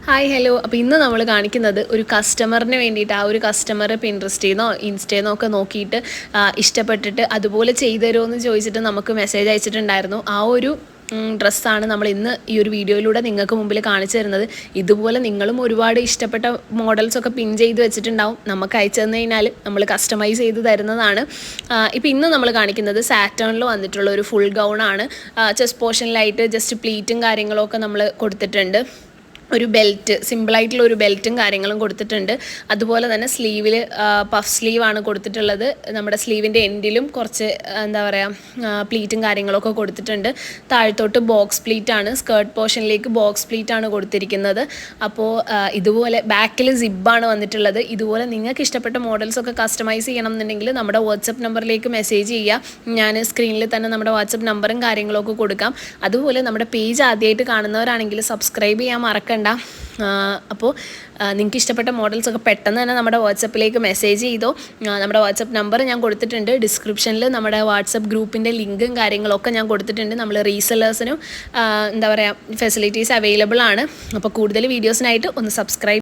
Hi hello. അപ്പോൾ ഇന്ന് നമ്മൾ കാണിക്കുന്നത് ഒരു കസ്റ്റമറിന് വേണ്ടിയിട്ട് ആ ഒരു കസ്റ്റമർ പിൻട്രസ്റ്റിൽ നിന്നോ ഇൻസ്റ്റയിൽ നിന്നോ ഒക്കെ നോക്കിയിട്ട് ഇഷ്ടപ്പെട്ടിട്ട് അതുപോലെ ചെയ്തു തരുമോ എന്ന് ചോദിച്ചിട്ട് നമുക്ക് മെസ്സേജ് അയച്ചിട്ടുണ്ടായിരുന്നു. ആ ഒരു ഡ്രസ്സാണ് നമ്മൾ ഇന്ന് ഈ ഒരു വീഡിയോയിലൂടെ നിങ്ങൾക്ക് മുമ്പിൽ കാണിച്ചു തരുന്നത്. ഇതുപോലെ നിങ്ങളും ഒരുപാട് ഇഷ്ടപ്പെട്ട മോഡൽസൊക്കെ പിൻ ചെയ്ത് വെച്ചിട്ടുണ്ടാവും. നമുക്ക് അയച്ചു തന്നു കഴിഞ്ഞാൽ നമ്മൾ കസ്റ്റമൈസ് ചെയ്ത് തരുന്നതാണ്. ഇപ്പോൾ ഇന്ന് നമ്മൾ കാണിക്കുന്നത് സാറ്റേണിൽ വന്നിട്ടുള്ള ഒരു ഫുൾ ഗൗണാണ്. ചെസ്റ്റ് പോർഷനിലായിട്ട് ജസ്റ്റ് പ്ലീറ്റും കാര്യങ്ങളൊക്കെ നമ്മൾ കൊടുത്തിട്ടുണ്ട്. ഒരു ബെൽറ്റ്, സിമ്പിളായിട്ടുള്ള ഒരു ബെൽറ്റും കാര്യങ്ങളും കൊടുത്തിട്ടുണ്ട്. അതുപോലെ തന്നെ സ്ലീവിൽ പഫ് സ്ലീവാണ് കൊടുത്തിട്ടുള്ളത്. നമ്മുടെ സ്ലീവിൻ്റെ എൻഡിലും കുറച്ച് എന്താ പറയുക പ്ലീറ്റും കാര്യങ്ങളൊക്കെ കൊടുത്തിട്ടുണ്ട്. താഴത്തോട്ട് ബോക്സ് പ്ലീറ്റാണ്, സ്കേർട്ട് പോർഷനിലേക്ക് ബോക്സ് പ്ലീറ്റാണ് കൊടുത്തിരിക്കുന്നത്. അപ്പോൾ ഇതുപോലെ ബാക്കിൽ സിബ്ബാണ് വന്നിട്ടുള്ളത്. ഇതുപോലെ നിങ്ങൾക്ക് ഇഷ്ടപ്പെട്ട മോഡൽസൊക്കെ കസ്റ്റമൈസ് ചെയ്യണം എന്നുണ്ടെങ്കിൽ നമ്മുടെ വാട്സപ്പ് നമ്പറിലേക്ക് മെസ്സേജ് ചെയ്യുക. ഞാൻ സ്ക്രീനിൽ തന്നെ നമ്മുടെ വാട്സപ്പ് നമ്പറും കാര്യങ്ങളൊക്കെ കൊടുക്കാം. അതുപോലെ നമ്മുടെ പേജ് ആദ്യമായിട്ട് കാണുന്നവരാണെങ്കിൽ സബ്സ്ക്രൈബ് ചെയ്യാൻ മറക്കണ്ട. അപ്പോൾ നിങ്ങൾക്ക് ഇഷ്ടപ്പെട്ട മോഡൽസൊക്കെ പെട്ടെന്ന് തന്നെ നമ്മുടെ വാട്സപ്പിലേക്ക് മെസ്സേജ് ചെയ്തോ. നമ്മുടെ വാട്സപ്പ് നമ്പർ ഞാൻ കൊടുത്തിട്ടുണ്ട്. ഡിസ്ക്രിപ്ഷനിൽ നമ്മുടെ വാട്സപ്പ് ഗ്രൂപ്പിൻ്റെ ലിങ്കും കാര്യങ്ങളൊക്കെ ഞാൻ കൊടുത്തിട്ടുണ്ട്. നമ്മൾ റീസെല്ലേഴ്സിനും എന്താ പറയുക ഫെസിലിറ്റീസ് അവൈലബിൾ ആണ്. അപ്പോൾ കൂടുതൽ വീഡിയോസിനായിട്ട് ഒന്ന് സബ്സ്ക്രൈബ്